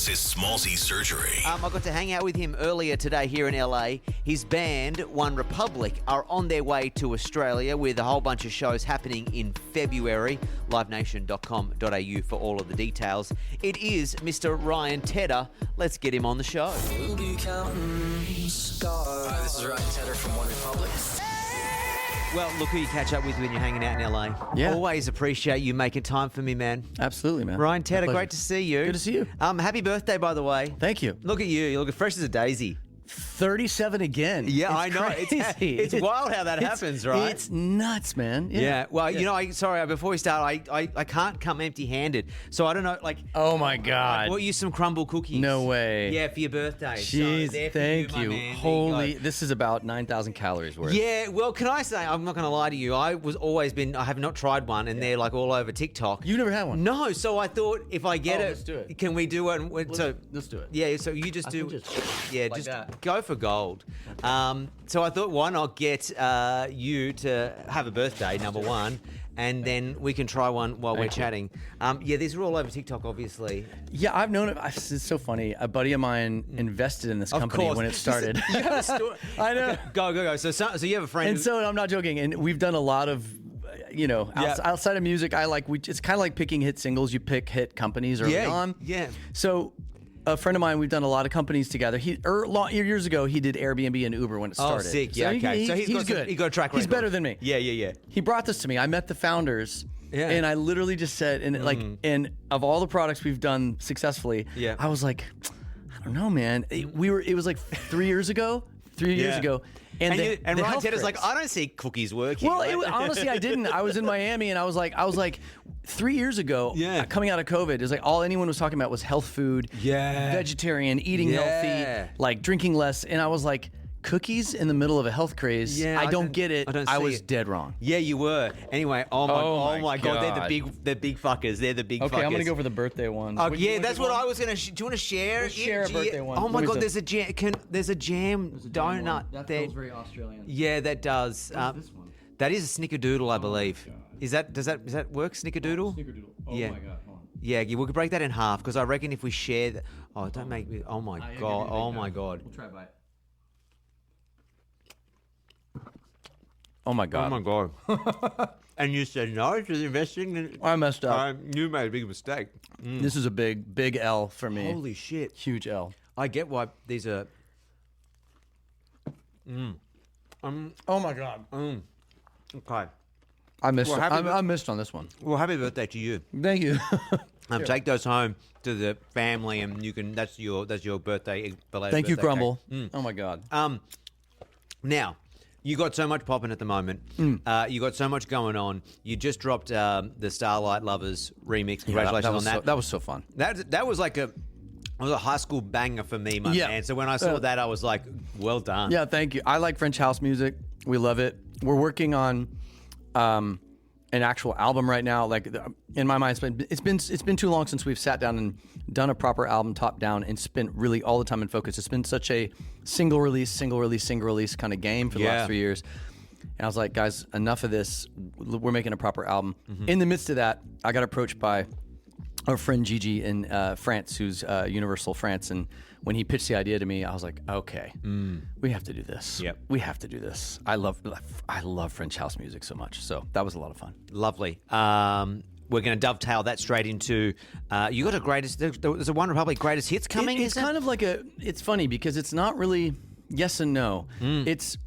This is Smallzy Surgery. I got to hang out with him earlier today here in LA. His band, One Republic, are on their way to Australia with a whole bunch of shows happening in February. livenation.com.au for all of the details. It is Mr. Ryan Tedder. Let's get him on the show. We'll be counting stars. Hi, this is Ryan Tedder from One Republic. Well, look who you catch up with when you're hanging out in LA. Yeah. Always appreciate you making time for me, man. Absolutely, man. Ryan My Tedder, pleasure. great to see you. Good to see you. Happy birthday, by the way. Thank you. Look at you. You look as fresh as a daisy. 37 again. Yeah, It's I know. crazy. It's wild how that happens, right? It's nuts, man. Yeah. Well, you know, sorry, before we start, I can't come empty-handed. So I don't know, like, Oh my I God. bought you some crumble cookies. No way. Yeah, for your birthday. Jeez, So they're for thank my you. man. There Holy, go. this is about 9,000 calories worth. Yeah, well, can I say, I'm not going to lie to you. I have not tried one, and they're like all over TikTok. You never had one? No, so I thought if I get Oh, it, let's do it. can we do it? Let's do it. Yeah, so you just I do, can just- yeah, like just that. go for gold. So I thought, why not get you to have a birthday, number one, and then we can try one while we're Thank you. chatting. Yeah, these are all over TikTok, obviously. Yeah, I've known it. It's so funny. A buddy of mine invested in this Of company course. when it started. You have a story. I know. Go. So you have a friend. And who- so I'm not joking. And we've done a lot of, outside of music. It's kind of like picking hit singles. You pick hit companies early on. Yeah. So a friend of mine, we've done a lot of companies together. Years ago, he did Airbnb and Uber when it Oh, started. sick. Yeah, okay. So he's good. He got a track record. He's better than me. Yeah. He brought this to me. I met the founders. Yeah. And I literally just said, and of all the products we've done successfully, Yeah. I was like, I don't know, man. It was like 3 years ago. 3 years Yeah. ago. And the Ryan health Tedder's like, craze. I don't see cookies working. Well, Like- honestly, I didn't. I was in Miami, and I was like, 3 years ago, Yeah. coming out of COVID, it was like all anyone was talking about was health food, Yeah. vegetarian, eating Yeah. healthy, like drinking less, and I was like, cookies in the middle of a health craze. Yeah, I don't get it. I don't I see was it. dead wrong. Yeah, you were. Anyway, oh my god, they're the big fuckers. They're the big fuckers. Okay, I'm gonna go for the birthday one. Oh, yeah, that's what I was gonna. Do you want to share? Let's share a birthday one. Oh my What is god, it? there's a jam. There's a jam donut. there. very Australian. Yeah, that does. What is this one? That is a snickerdoodle, I believe. Does that work? Snickerdoodle? Snickerdoodle. Oh Yeah. my god. Hold on. Yeah, we could break that in half because I reckon if we share that. Oh, don't make me. Oh my god. Oh my god. We'll try it by it. Oh my god. Oh my god. And you said no to investing in. I messed up. You made a big mistake. This is a big L for me. Holy shit. Huge L. I get why these are. Oh my god. Okay. I missed. Well, happy I missed on this one. Well, happy birthday to you. Thank you. Take those home to the family, and you can. That's your birthday. Belated Thank you, birthday Grumble. cake. Oh my god. Now, you got so much popping at the moment. You got so much going on. You just dropped the Starlight Lovers remix. Congratulations on that. That was so fun. That was like a high school banger for me, my Yeah. man. So when I saw that, I was like, well done. Yeah, thank you. I like French house music. We love it. We're working on an actual album right now. Like in my mind, it's been too long since we've sat down and done a proper album top down and spent really all the time in focus. It's been such a single release kind of game for the Yeah. last 3 years. And I was like, guys, enough of this. We're making a proper album. Mm-hmm. In the midst of that, I got approached by our friend Gigi in France, who's Universal France, and when he pitched the idea to me, I was like, okay, we have to do this. Yep. We have to do this. I love French house music so much. So that was a lot of fun. Lovely. We're going to dovetail that straight into. You got a greatest. There's a One Republic greatest hits coming. It's kind of like it's funny because it's not really yes and no. It's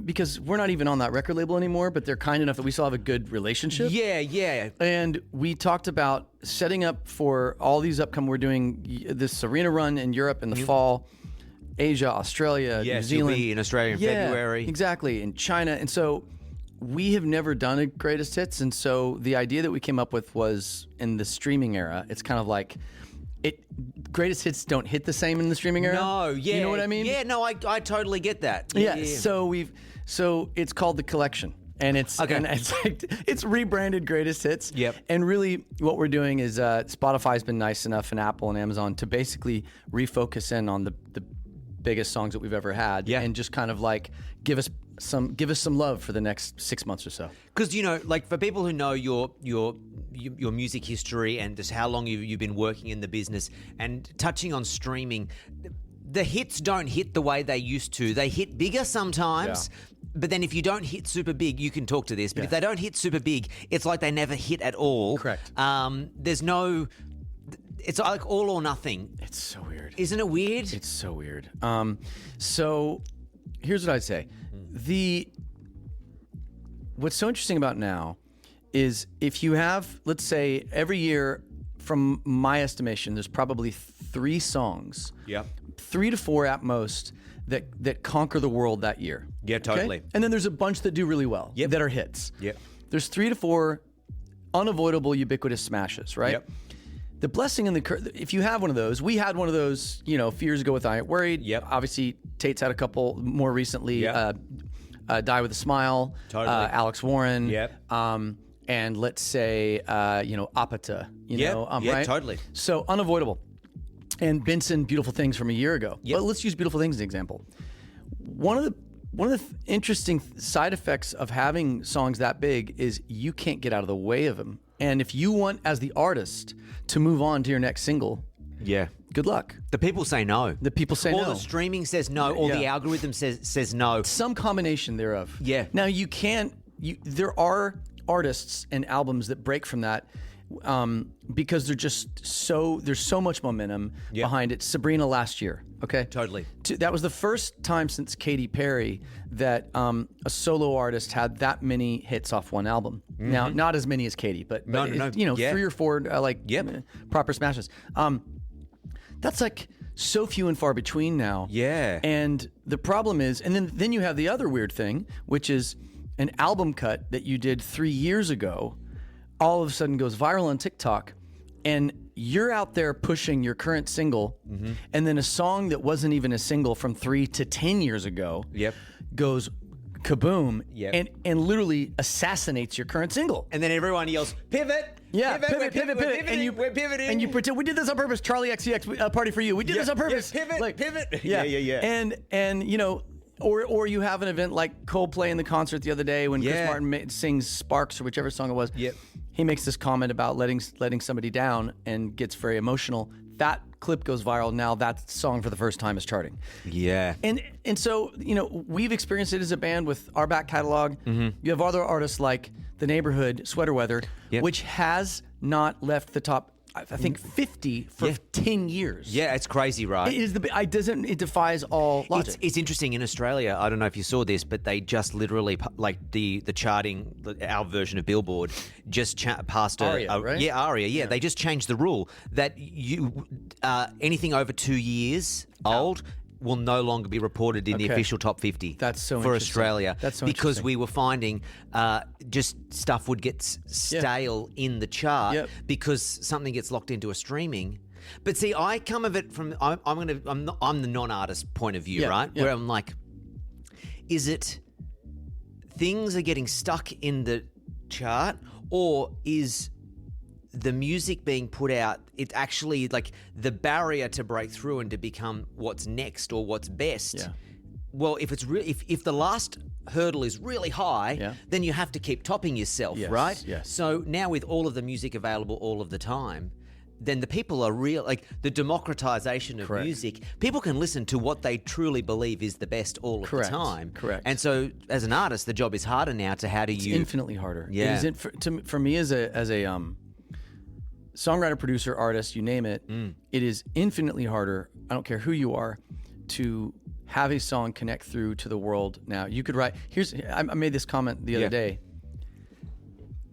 because we're not even on that record label anymore, but they're kind enough that we still have a good relationship. Yeah. And we talked about setting up for all these upcoming. We're doing this arena run in Europe in the fall, Asia, Australia, New Yes, you'll Zealand. be in Australia in February. Exactly, in China. And so we have never done a greatest hits. And so the idea that we came up with was in the streaming era, it's kind of like greatest hits don't hit the same in the streaming era. No, yeah. You know what I mean? Yeah, no, I totally get that. Yeah. So it's called The Collection. And it's Okay. and it's rebranded Greatest Hits. Yep. And really, what we're doing is Spotify's been nice enough, and Apple and Amazon, to basically refocus in on the biggest songs that we've ever had, Yeah. and just kind of like give us give us some love for the next 6 months or so. Because like for people who know your music history and just how long you've been working in the business and touching on streaming, the hits don't hit the way they used to. They hit bigger sometimes, but then if you don't hit super big, you can talk to this. But if they don't hit super big, it's like they never hit at all. Correct. There's no. It's like all or nothing. It's so weird. Isn't it weird? It's so weird. So here's what I'd say. What's so interesting about now is if you have, let's say, every year, from my estimation, there's probably 3 songs, 3 to 4 at most, that conquer the world that year. Yeah, totally. And then there's a bunch that do really well, that are hits. Yep. There's 3 to 4 unavoidable, ubiquitous smashes, right? Yep. The blessing and the curse, if you have one of those, we had one of those, a few years ago with I Ain't Worried. Yep. Obviously, Tate's had a couple more recently. Yep. Die with a Smile. Totally. Alex Warren. Yep. And let's say, Apata. Right? Totally. So unavoidable. And Benson, Beautiful Things from a year ago. Yep. But let's use Beautiful Things as an example. One of the interesting side effects of having songs that big is you can't get out of the way of them. And if you want, as the artist, to move on to your next single, good luck. The people say no. The people say no. Or the streaming says no, or the algorithm says no. Some combination thereof. Yeah. Now there are artists and albums that break from that because there's so much momentum behind it. Sabrina last year. Okay. Totally. That was the first time since Katy Perry that a solo artist had that many hits off one album. Mm-hmm. Now, not as many as Katy, but 3 or 4 proper smashes. That's like so few and far between now. Yeah. And the problem is, and then you have the other weird thing, which is an album cut that you did 3 years ago, all of a sudden goes viral on TikTok, and you're out there pushing your current single, and then a song that wasn't even a single from 3 to 10 years ago goes kaboom, and literally assassinates your current single. And then everyone yells, pivot! Yeah, pivot. We're pivoting. And you pretend we did this on purpose. Charlie XCX party for you. We did this on purpose. Pivot. Yeah. And or you have an event like Coldplay in the concert the other day when Chris Martin sings Sparks or whichever song it was. Yep. He makes this comment about letting somebody down and gets very emotional. That clip goes viral. Now that song for the first time is charting. Yeah. And so, we've experienced it as a band with our back catalog. Mm-hmm. You have other artists like The Neighborhood, Sweater Weather, which has not left the top, I think, 50 for 10 years. Yeah, it's crazy, right? It defies all logic. It's interesting in Australia. I don't know if you saw this, but they just literally, like the charting, our version of Billboard, just passed ARIA, right? Yeah, ARIA. Yeah, they just changed the rule that you anything over 2 years old will no longer be reported in the official top 50. That's so for interesting. Australia. That's so because interesting. we were finding just stuff would get stale in the chart because something gets locked into a streaming. But see, I come of it from I'm the non-artist point of view, right? Yeah. Where I'm like, is it things are getting stuck in the chart, or is the music being put out, it's actually like the barrier to break through and to become what's next or what's best. Yeah. Well, if it's if the last hurdle is really high, then you have to keep topping yourself, right? Yes. So now with all of the music available all of the time, then the people are like the democratization of music. People can listen to what they truly believe is the best all of the time. Correct. And so as an artist, the job is harder now to how do you... It's infinitely harder. Yeah. It is for me as a songwriter, producer, artist, you name it, it is infinitely harder, I don't care who you are, to have a song connect through to the world now. You could write, I made this comment the other day.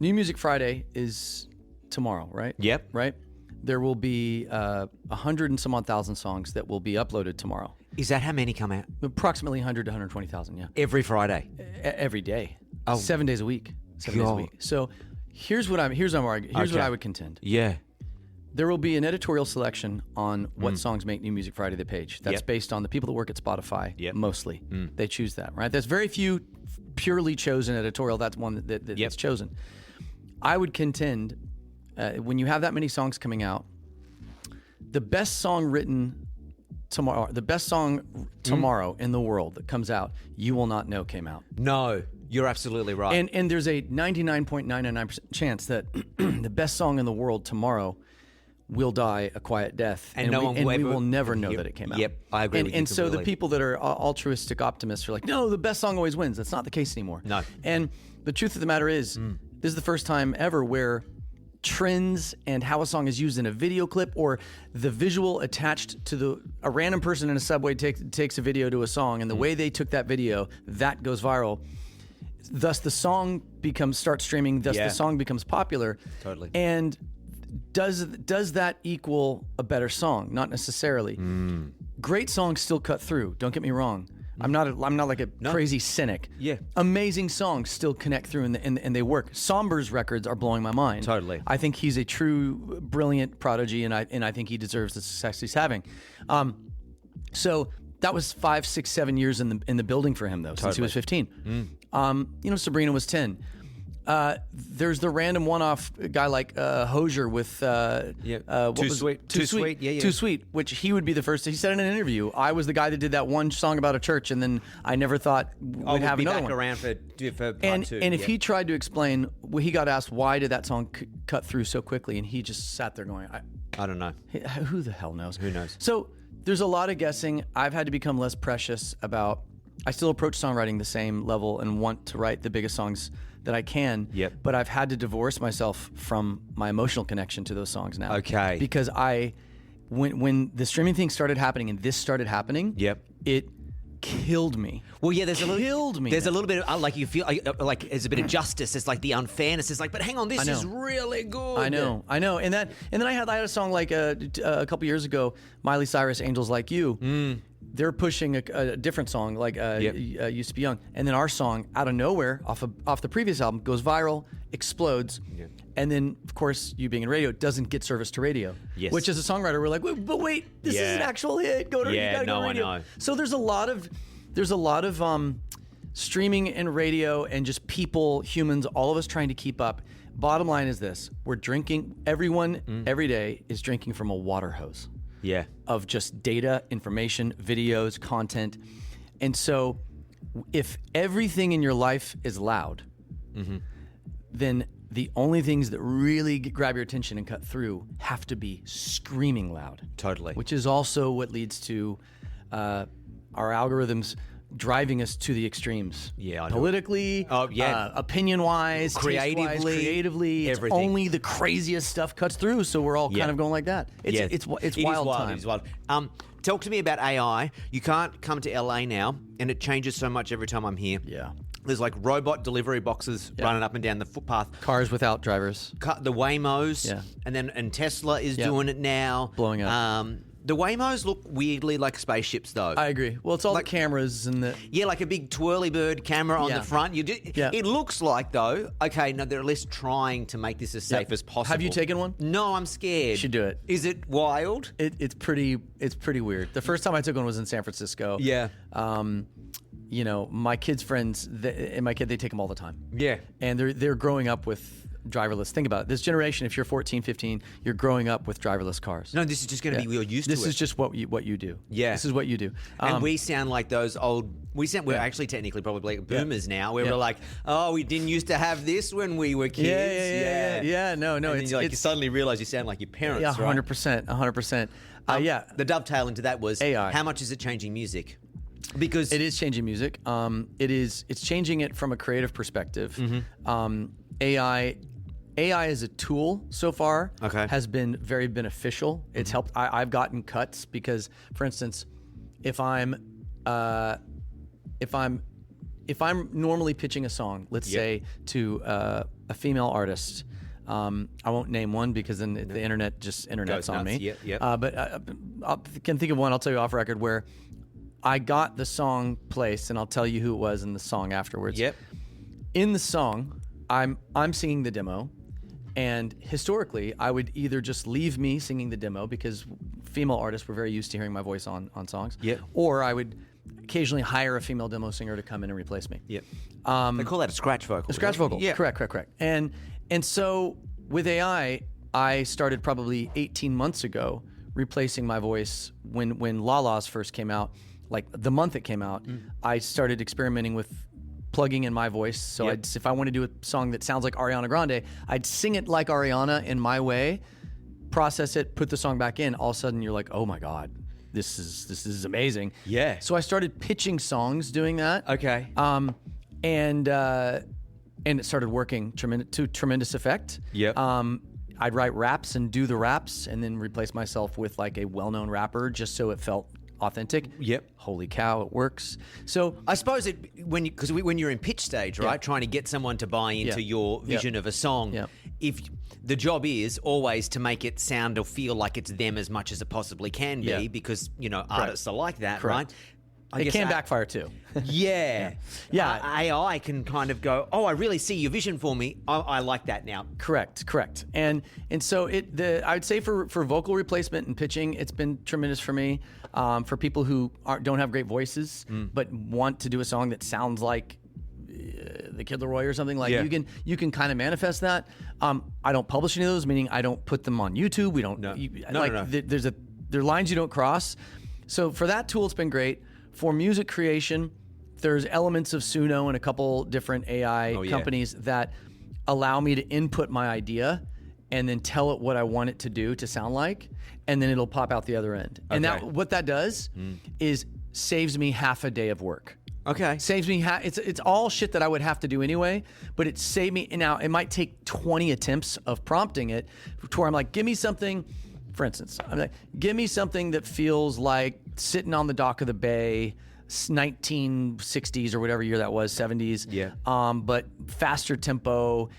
New Music Friday is tomorrow, right? Yep. Right? There will be 100 and some odd thousand songs that will be uploaded tomorrow. Is that how many come out? Approximately 100 to 120,000, yeah. Every Friday? Every day. Oh. 7 days a week. 7 days a week. So here's what I would contend. Yeah. There will be an editorial selection on what songs make New Music Friday the page. That's based on the people that work at Spotify, mostly. They choose that, right? There's very few purely chosen editorial. That's one that's chosen. I would contend when you have that many songs coming out, the best song written tomorrow, the best song tomorrow in the world that comes out, You Will Not Know came out. No, you're absolutely right. And there's a 99.999% chance that the best song in the world tomorrow will die a quiet death, And no one will we ever- will never know Yep, that it came out. yep, I agree with you And so the completely. people that are altruistic optimists are like, no, the best song always wins. That's not the case anymore. No. And the truth of the matter is, this is the first time ever where trends and how a song is used in a video clip, or the visual attached to a random person in a subway takes a video to a song, and the way they took that video, that goes viral. Thus the song starts streaming, thus Yeah. the song becomes popular. Totally. And does that equal a better song? Not necessarily. Great songs still cut through, don't get me wrong. I'm not like a crazy cynic. Yeah. Amazing songs still connect through and they work. Somber's records are blowing my mind. Totally. I think he's a true brilliant prodigy, and I think he deserves the success he's having. So that was 5, 6, 7 years in the building for him though, since he was 15. Sabrina was 10. There's the random one-off guy like Hozier with Too Sweet. Too Sweet, yeah. Too Sweet, which he would be the first. He said in an interview, I was the guy that did that one song about a church, and then I never thought we'd have be another back one. around for part And 2. if he tried to explain, he got asked why did that song cut through so quickly, and he just sat there going, I don't know. who the hell knows? Who knows? So there's a lot of guessing. I've had to become less precious about. I still approach songwriting the same level and want to write the biggest songs that I can. Yep. But I've had to divorce myself from my emotional connection to those songs now. Okay. Because when the streaming thing started happening and this started happening, Yep. it killed me. Well, yeah, there's a Killed me, There's a man. little bit of like you feel like there's a bit of justice. It's like the unfairness. It's like, but hang on, this know. is really good. I know, and then I had a song like a couple years ago, Miley Cyrus, "Angels Like You." They're pushing a different song like "Used to Be Young," and then our song out of nowhere off the previous album goes viral, explodes, and then of course, You Being in Radio doesn't get service to radio. Yes. Which as a songwriter, we're like, but wait, this is an Yeah. actual hit. You gotta Yeah, go to no, I radio. know. So there's a lot of streaming and radio and just humans, all of us trying to keep up. Bottom line is this: we're drinking. Everyone every day is drinking from a water hose Yeah. of just data, information, videos, content. And so if everything in your life is loud, then the only things that really grab your attention and cut through have to be screaming loud. Totally. Which is also what leads to our algorithms driving us to the extremes. Yeah, I know. Politically, Oh, yeah. opinion-wise, Creatively, taste-wise, creatively. It's everything. only the craziest stuff cuts through, so we're all Yeah. kind of going like that. It's Yeah. it's It is wild time. It is wild. Talk to me about AI. You can't come to LA now, and it changes so much every time I'm here. Yeah. There's like robot delivery boxes running up and down the footpath. Cars without drivers. The Waymos, Yeah. and Tesla is Yeah. doing it now, Blowing up. The Waymos look weirdly like spaceships, though. I agree. Well, it's all Like- the cameras and the. Yeah, like a big twirly bird camera on Yeah. the front. Yeah. It looks like, though, okay, no, they're at least trying to make this as safe as possible. Have you taken one? No, I'm scared. You should do it. Is it wild? It's pretty weird. The first time I took one was in San Francisco. Yeah. My kids' friends and my kid, they take them all the time. Yeah. And they're growing up with driverless. Think about it. This generation, if you're 14, 15, you're growing up with driverless cars. No, this is just going to be we're used to it. This is just what you do. Yeah. This is what you do. And we sound like those old. We're actually technically probably boomers now. Where Yeah. we're like, oh, we didn't used to have this when we were kids. Yeah. No. And then It's you suddenly realize you sound like your parents. yeah, right? 100%. 100%. Yeah. The dovetail into that was AI. How much is it changing music? Because It is changing music. It's changing it from a creative perspective. AI as a tool so far Okay. has been very beneficial. It's helped. I've gotten cuts because, for instance, if I'm normally pitching a song, let's say to a female artist. I won't name one because then the internet just internets Goes on nuts. me. Yep. But I can think of one. I'll tell you off record where I got the song placed, and I'll tell you who it was in the song afterwards. Yep. In the song, I'm singing the demo, and historically, I would either just leave me singing the demo because female artists were very used to hearing my voice on songs. Yep. Or I would occasionally hire a female demo singer to come in and replace me. Yep. They call that a scratch vocal. A scratch vocal. Yeah. Correct. And so with AI, I started probably 18 months ago replacing my voice when La La's first came out, like the month it came out, I started experimenting with plugging in my voice. So if I want to do a song that sounds like Ariana Grande, I'd sing it like Ariana in my way, process it, put the song back in. All of a sudden you're like, oh my God, this is amazing. Yeah. So I started pitching songs doing that. Okay. And it started working to tremendous effect. Yep. I'd write raps and do the raps and then replace myself with like a well-known rapper just so it felt authentic. Yep. Holy cow, it works. So I suppose when you're in pitch stage, right, trying to get someone to buy into your vision of a song, if the job is always to make it sound or feel like it's them as much as it possibly can be, because artists are like that, right? It can backfire too. Yeah. AI can kind of go, oh, I really see your vision for me. I like that now. Correct. And so I would say for vocal replacement and pitching, it's been tremendous for me. For people who don't have great voices but want to do a song that sounds like the Kid Laroi or something, like you can kind of manifest that. I don't publish any of those, meaning I don't put them on YouTube. We don't. No. There are lines you don't cross. So for that tool, it's been great. For music creation, there's elements of Suno and a couple different AI companies that allow me to input my idea and then tell it what I want it to do to sound like, and then it'll pop out the other end. And what that does is saves me half a day of work. Okay. Saves me it's all shit that I would have to do anyway, but it saved me. Now, it might take 20 attempts of prompting it to where I'm like, give me something. For instance, I'm like, give me something that feels like sitting on the dock of the bay, 1960s or whatever year that was, 70s. Yeah. But faster tempo,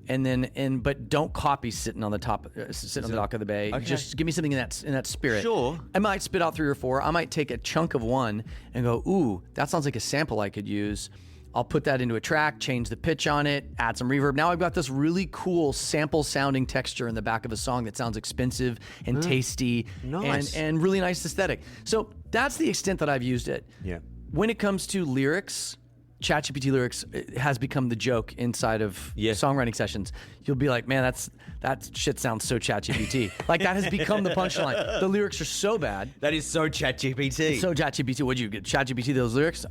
but don't copy sitting on the dock of the bay. Okay. Just give me something in that spirit. Sure. I might spit out 3 or 4. I might take a chunk of one and go, ooh, that sounds like a sample I could use. I'll put that into a track, change the pitch on it, add some reverb. Now I've got this really cool sample sounding texture in the back of a song that sounds expensive and tasty and really nice aesthetic. So that's the extent that I've used it. Yeah. When it comes to lyrics, ChatGPT lyrics has become the joke inside of songwriting sessions. You'll be like, man, that shit sounds so ChatGPT. Like that has become the punchline. The lyrics are so bad. That is so ChatGPT. So ChatGPT, what'd you get? ChatGPT those lyrics?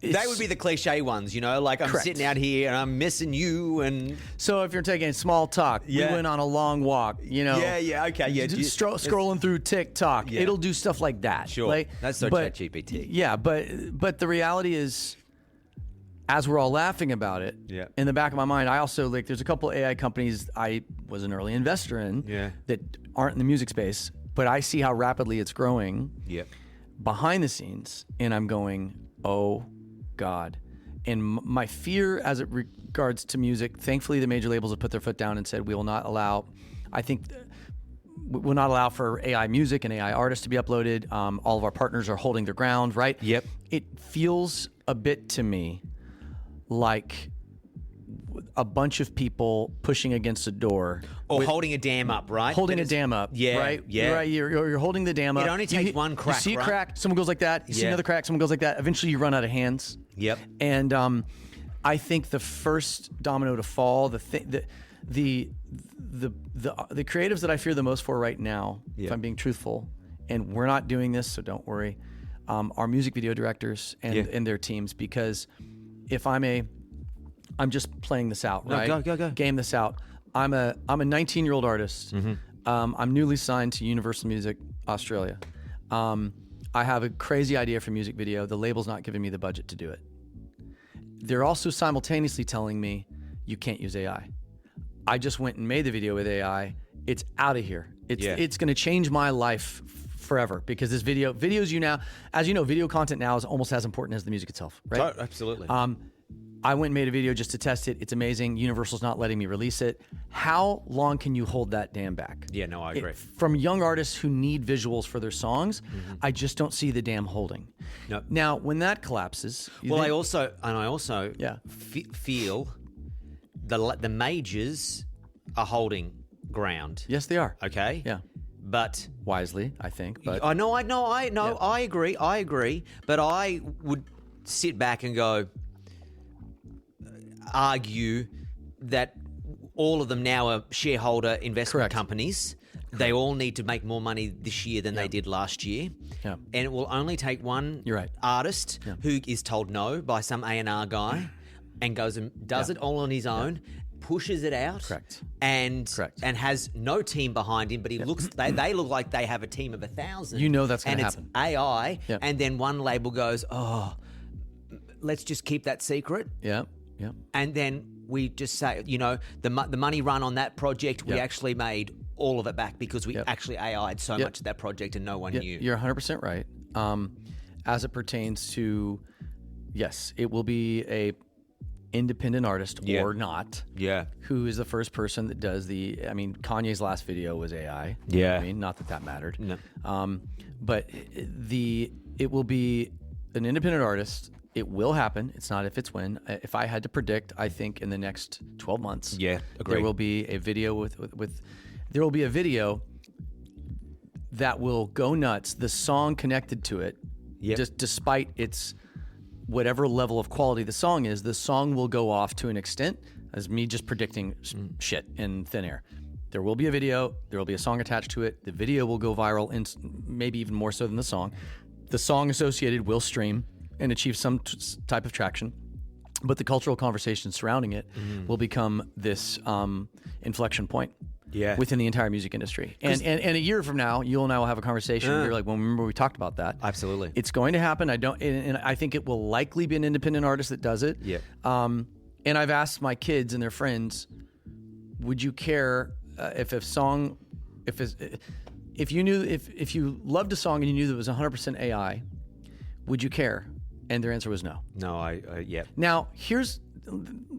They would be the cliche ones, like I'm sitting out here and I'm missing you. And so if you're taking small talk, we went on a long walk, okay, scrolling through TikTok, it'll do stuff like that. Sure, that's so ChatGPT. Yeah, but the reality is, as we're all laughing about it, in the back of my mind, I also there's a couple AI companies I was an early investor in that aren't in the music space, but I see how rapidly it's growing behind the scenes, and I'm going, oh God. And my fear as it regards to music, thankfully the major labels have put their foot down and said we will not allow for AI music and AI artists to be uploaded. All of our partners are holding their ground, right? Yep. It feels a bit to me like a bunch of people pushing against a door. Or holding a dam up, right? Holding a dam up, right? Yeah. Right, you're holding the dam up. It only takes one crack, You see a right? crack, someone goes like that. You see another crack, someone goes like that. Eventually you run out of hands. Yep. And I think the first domino to fall, the creatives that I fear the most for right now, if I'm being truthful, and we're not doing this, so don't worry, are music video directors and their teams, because if I'm just playing this out, right? No, go. Game this out. I'm a 19-year-old artist. I'm newly signed to Universal Music Australia. I have a crazy idea for a music video. The label's not giving me the budget to do it. They're also simultaneously telling me you can't use AI. I just went and made the video with AI. It's out of here. It's going to change my life forever, because this videos as you know, video content now is almost as important as the music itself, right? Absolutely. I went and made a video just to test it. It's amazing. Universal's not letting me release it. How long can you hold that dam back? Yeah, no, I agree. From young artists who need visuals for their songs, I just don't see the dam holding. Nope. Now, when that collapses... I also feel the majors are holding ground. Yes, they are. Okay? Yeah. But... wisely, I think. But I agree. But I would sit back and argue that all of them now are shareholder investment companies They all need to make more money this year than they did last year. Yeah. And it will only take one You're right. artist who is told no by some A&R guy and goes and does it all on his own, pushes it out. Correct. And Correct. and has no team behind him, but he looks they look like they have a team of 1,000. You know that's gonna and happen. It's AI, Yeah. and then one label goes, "Oh, let's just keep that secret." Yeah. Yeah. And then we just say, the money run on that project, we Yep. actually made all of it back because we actually AI'd so much of that project and no one knew. You're 100% right. As it pertains to, yes, it will be a independent artist or not. Yeah. Who is the first person that does Kanye's last video was AI. Yeah. Not that mattered. No. But it will be an independent artist. It will happen. It's not if, it's when. If I had to predict, I think in the next 12 months, Yeah, agreed. there will be a video there will be a video that will go nuts. The song connected to it, just despite its whatever level of quality the song is, the song will go off to an extent as me just predicting shit in thin air. There will be a video. There will be a song attached to it. The video will go viral, and maybe even more so than the song. The song associated will stream and achieve some type of traction, but the cultural conversation surrounding it will become this inflection point within the entire music industry. And a year from now, you'll now have a conversation. You're like, well, remember we talked about that. Absolutely. It's going to happen. And I think it will likely be an independent artist that does it. Yeah. And I've asked my kids and their friends, would you care if you loved a song and you knew that it was 100% AI, would you care? And their answer was no. No, yeah. Now,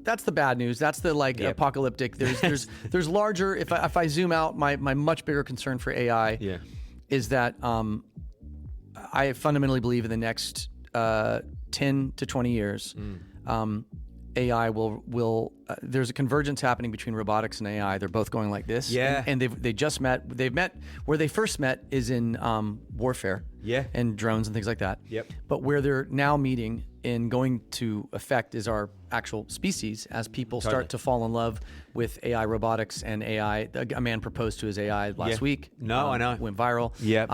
that's the bad news. That's the apocalyptic. There's larger. If I zoom out, my much bigger concern for AI is that I fundamentally believe in the next 10 to 20 years, AI will there's a convergence happening between robotics and AI. They're both going like this. Yeah. And they just met. They've met where they first met is in warfare. Yeah. And drones and things like that. Yep. But where they're now meeting and going to affect is our actual species as people start to fall in love with AI robotics and AI. A man proposed to his AI last week. No, I know. Went viral. Yep.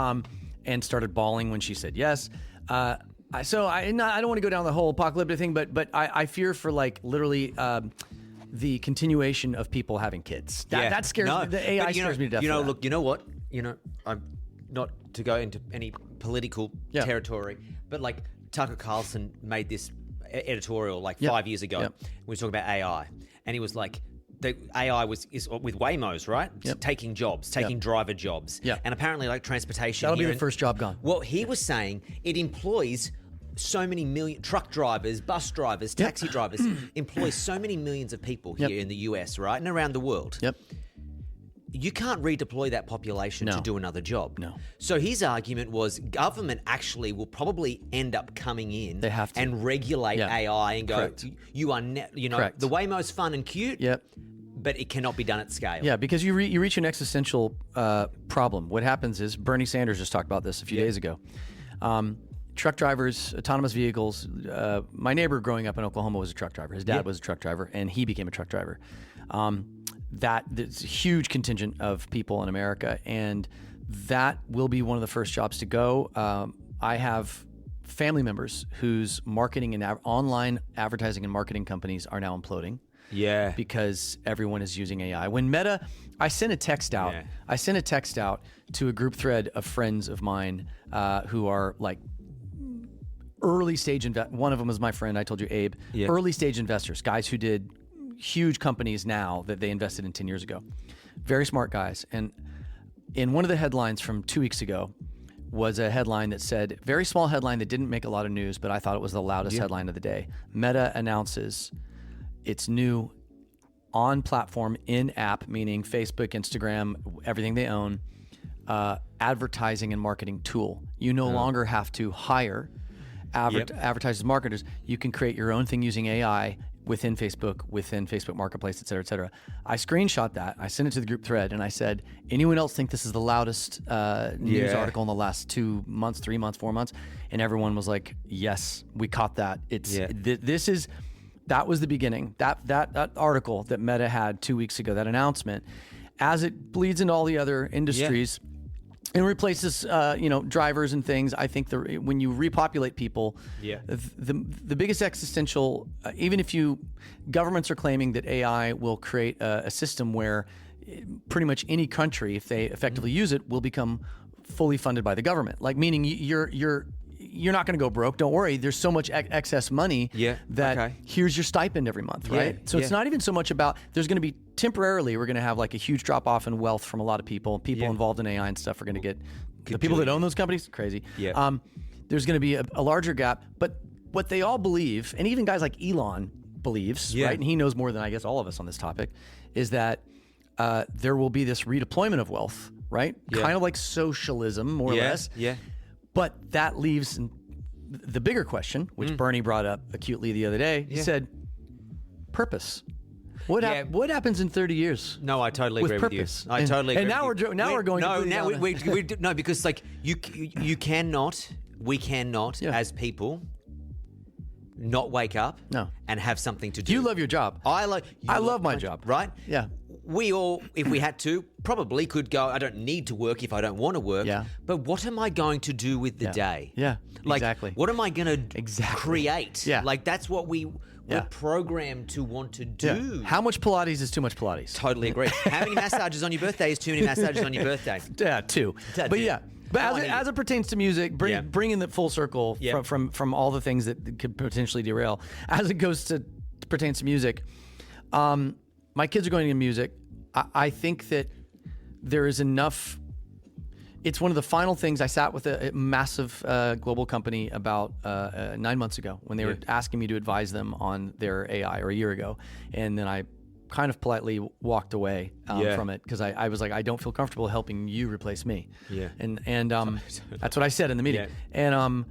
And started bawling when she said yes. So I don't want to go down the whole apocalyptic thing, but I fear for like literally the continuation of people having kids. That scares me. The AI scares me to death. Look, you know what? I'm not to go into any political territory, but like Tucker Carlson made this editorial like 5 years ago. We were talking about AI, and he was like, the AI is with Waymos, right? Taking jobs, taking driver jobs. And apparently like transportation. That'll be the first job gone. Well, he was saying it employs so many million truck drivers, bus drivers, taxi drivers, employ so many millions of people here in the US, right? And around the world. You can't redeploy that population to do another job. No. So his argument was government actually will probably end up coming in They have to. and regulate AI and go, Correct. you are, Correct. the Waymo's fun and cute, but it cannot be done at scale. Yeah, because you reach an existential problem. What happens is, Bernie Sanders just talked about this a few days ago. Truck drivers, autonomous vehicles. My neighbor growing up in Oklahoma was a truck driver. His dad was a truck driver, and he became a truck driver. There's a huge contingent of people in America, and that will be one of the first jobs to go. I have family members whose marketing and online advertising and marketing companies are now imploding. Yeah. Because everyone is using AI. When Meta, I sent a text out. I sent a text out to a group thread of friends of mine who are like early stage one of them was my friend, I told you, Abe. Early stage investors, guys who did huge companies now that they invested in 10 years ago. Very smart guys. And in one of the headlines from 2 weeks ago was a headline that said, very small headline that didn't make a lot of news, but I thought it was the loudest headline of the day. Meta announces its new on-platform, in-app, meaning Facebook, Instagram, everything they own, advertising and marketing tool. You no longer have to hire advertisers, marketers. You can create your own thing using AI within Facebook Marketplace, et cetera, et cetera. I screenshot that. I sent it to the group thread, and I said, anyone else think this is the loudest news article in the last 2 months, 3 months, 4 months? And everyone was like, yes, we caught that. That was the beginning. That article that Meta had 2 weeks ago, that announcement, as it bleeds into all the other industries. And replaces, drivers and things. I think when you repopulate people, the biggest existential, even if governments are claiming that AI will create a system where pretty much any country, if they effectively use it, will become fully funded by the government. Like meaning you're not going to go broke. Don't worry. There's so much excess money that here's your stipend every month, right? So it's not even so much about, there's going to be temporarily, we're going to have like a huge drop off in wealth from a lot of people. People involved in AI and stuff are going to get, the people that own those companies, crazy. There's going to be a larger gap. But what they all believe, and even guys like Elon believes, right? And he knows more than I guess all of us on this topic, is that there will be this redeployment of wealth, right? Kind of like socialism, more or less. But that leaves the bigger question, which Bernie brought up acutely the other day. He said, purpose. What happens in 30 years? No, I totally agree purpose? with you. I totally agree. And now we're going. No, because like you cannot, we cannot as people not wake up and have something to do. You love your job. I love my job. Right? Yeah. We all, if we had to, probably could go, I don't need to work if I don't want to work. But what am I going to do with the day? Like, exactly. What am I going to create? Like, that's what we're programmed to want to do. How much Pilates is too much Pilates? Totally agree. How many massages on your birthday is too many massages on your birthday? Yeah, 2. But as it pertains to music, bringing the full circle from all the things that could potentially derail, as it pertains to music, my kids are going into music. I think that there is enough. It's one of the final things. I sat with a massive global company about 9 months ago when they were asking me to advise them on their AI, or a year ago. And then I kind of politely walked away from it because I was like, I don't feel comfortable helping you replace me. And that's what I said in the meeting. And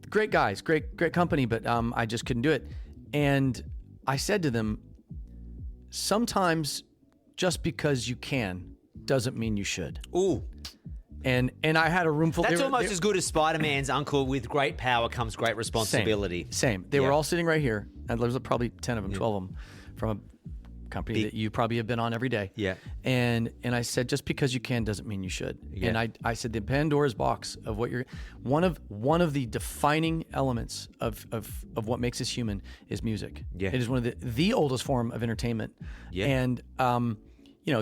great guys, great company, but I just couldn't do it. And I said to them, sometimes just because you can doesn't mean you should. Ooh. And I had a room full. That's almost as good as Spider-Man's uncle. With great power comes great responsibility. Same. They were all sitting right here, and there was probably 10 of them, 12 of them, from a company that you probably have been on every day. And I said, just because you can doesn't mean you should. And I said, the Pandora's box of what you're one of the defining elements of what makes us human is music. It is one of the oldest form of entertainment. And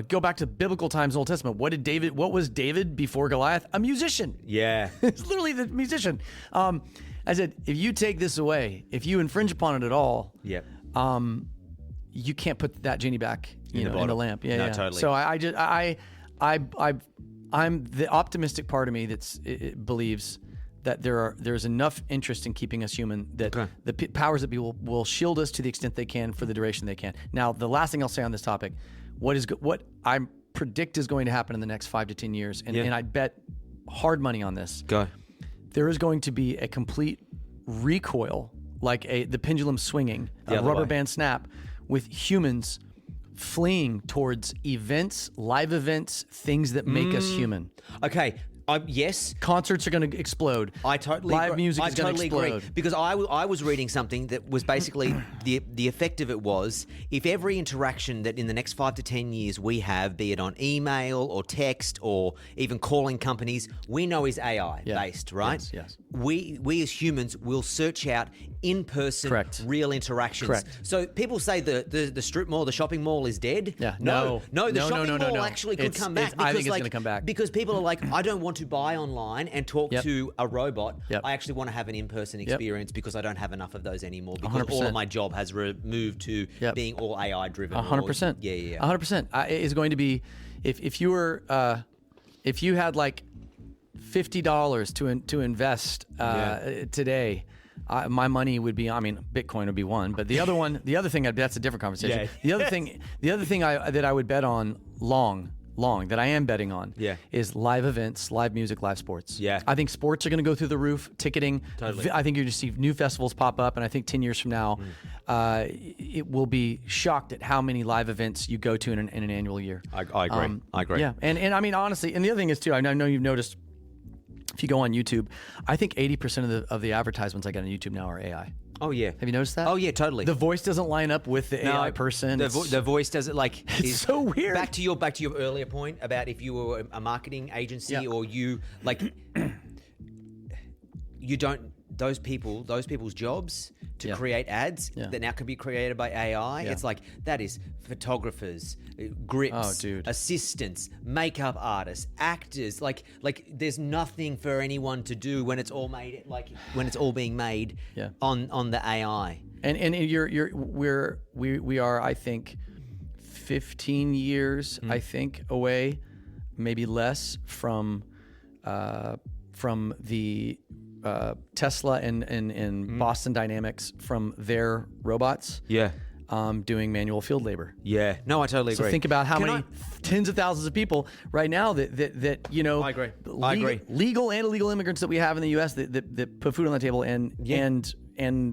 go back to biblical times in the Old Testament. What was David before Goliath? A musician. It's literally the musician. I said, if you take this away, if you infringe upon it at all, you can't put that genie back, in the lamp. Totally. So I'm the optimistic part of me it believes that there's enough interest in keeping us human that the powers that be will shield us to the extent they can for the duration they can. Now, the last thing I'll say on this topic, what I predict is going to happen in the next 5 to 10 years, and I bet hard money on this. There is going to be a complete recoil, like the pendulum swinging, a rubber band snap, with humans fleeing towards events, live events, things that make us human. Okay. Yes. Concerts are going to explode. I totally Live agree. music is going to explode. Agree. Because I was reading something that was basically the effect of it was, if every interaction that in the next 5 to 10 years we have, be it on email or text or even calling companies, we know is AI based, right? Yes. We as humans will search out in-person real interactions. So people say the strip mall, the shopping mall is dead. No, the shopping mall actually could come back. I think it's going to come back. Because people are like, I don't want to buy online and talk to a robot. I actually want to have an in-person experience because I don't have enough of those anymore, because 100%. all of my job has moved to being all AI driven. 100%. 100%. Is going to be, if you were if you had like $50 to invest today, my money would be, Bitcoin would be one, but the other thing, that's a different conversation. The other thing that I would bet on long that I am betting on is live events, live music, live sports. I think sports are going to go through the roof. Ticketing. Totally. I think you're going to see new festivals pop up, and I think 10 years from now, it will be shocked at how many live events you go to in an annual year. I agree. I agree. Yeah, and honestly, and the other thing is too, I know you've noticed, if you go on YouTube, I think 80% of the advertisements I get on YouTube now are AI. Oh yeah. Have you noticed that? Oh yeah, totally. The voice doesn't line up with the AI person. The voice doesn't like. It's so weird. Back to your earlier point about if you were a marketing agency or you like, you don't. Those people's jobs to create ads that now can be created by AI. It's like that is photographers, grips, assistants, makeup artists, actors. Like there's nothing for anyone to do when it's all made. Like when it's all being made on the AI. And we are, I think, 15 years I think away, maybe less from the Tesla and Boston Dynamics from their robots doing manual field labor. Yeah. No, I totally agree. So think about how many tens of thousands of people right now that you know, I agree. Legal and illegal immigrants that we have in the U.S. that put food on the table and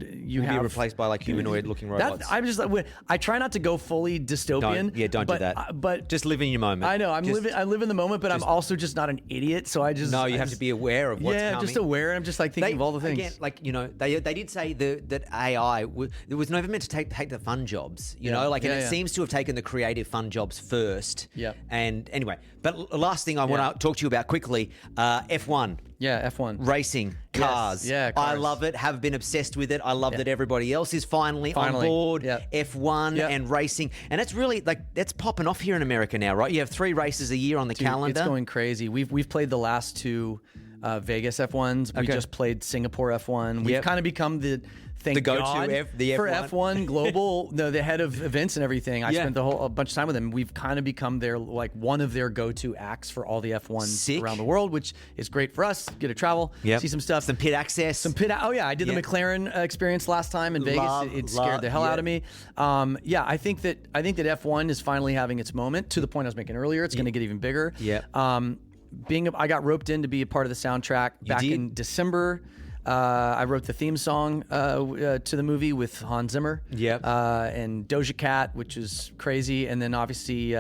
you will have be replaced by like humanoid-looking robots. I'm just like, I try not to go fully dystopian. Don't do that. But just live in your moment. I know I live in the moment, but I'm also just not an idiot. So you have to be aware of what's coming. Just aware. I'm just like thinking of all the things. Again, like they did say that AI it was never meant to take the fun jobs. You know, like and it seems to have taken the creative fun jobs first. Yeah. And anyway, but last thing I want to talk to you about quickly, F1. Yeah, F1. Racing, cars. Yes. Yeah, cars. I love it, have been obsessed with it. I love that everybody else is finally on board F1 and racing. And it's really, that's popping off here in America now, right? You have 3 races a year on the calendar. It's going crazy. We've played the last 2 Vegas F1s. We just played Singapore F1. We've kind of become the go-to for F1 global, the head of events and everything. I spent a bunch of time with him. We've kind of become their one of their go-to acts for all the F1s around the world, which is great for us. Get to travel, see some stuff, some pit access, Oh yeah, I did the McLaren experience last time in Vegas. It scared the hell out of me. I think that F1 is finally having its moment. To the point I was making earlier, it's going to get even bigger. I got roped in to be a part of the soundtrack back in December. I wrote the theme song to the movie with Hans Zimmer. And Doja Cat, which is crazy, and then obviously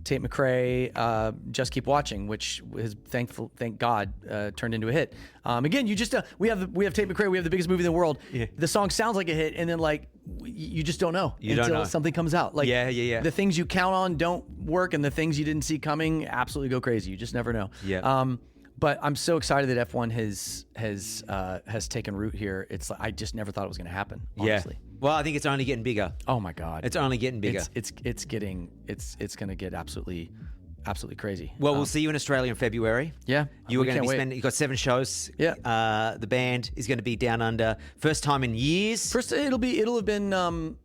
Tate McRae, Just Keep Watching, which is thank God turned into a hit. Again, you just we have Tate McRae, we have the biggest movie in the world. The song sounds like a hit, and then you just don't know until something comes out. The things you count on don't work, and the things you didn't see coming absolutely go crazy. You just never know. But I'm so excited that F1 has taken root here. It's like, I just never thought it was going to happen. Honestly. Well, I think it's only getting bigger. Oh my God, it's only getting bigger. It's going to get absolutely crazy. Well, we'll see you in Australia in February. Yeah, you are going to be spending. You've got 7 shows. Yeah, the band is going to be down under. First time in years. It'll have been.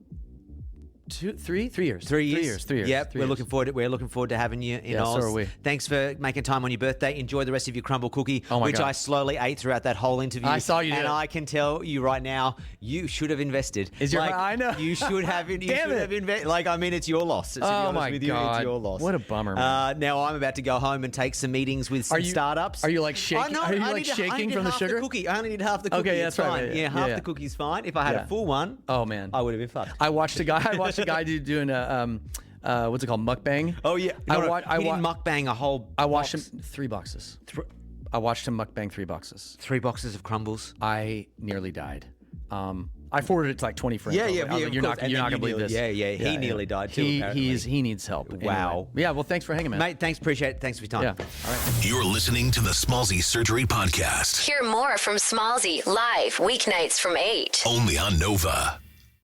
3 years. 3 years. Yep. We're looking forward to having you in Oz. So are we. Thanks for making time on your birthday. Enjoy the rest of your crumble cookie, which I slowly ate throughout that whole interview. I saw you do and it. I can tell you right now, you should have invested. I know. You should have. Invested. It's your loss. To be honest with you, it's your loss. What a bummer, man. Now I'm about to go home and take some meetings with some startups. Are you like shaking? Are you shaking from the sugar? Cookie. I only need half the cookie. Okay, that's right. Yeah, half the cookie's fine. If I had a full one, oh man, I would have been fucked. I watched a guy doing what's it called? Mukbang. Oh yeah. He didn't mukbang a whole. I watched him 3 boxes. I watched him mukbang 3 boxes. 3 boxes of crumbles. I nearly died. I forwarded it to like 20 friends. You're not gonna believe this. He nearly died too. He needs help. Wow. Anyway. Yeah. Well, thanks for hanging, man. Mate, thanks. Appreciate it. Thanks for your time. Yeah. All right. You're listening to the Smallzy Surgery Podcast. Hear more from Smallzy live weeknights from 8. Only on Nova.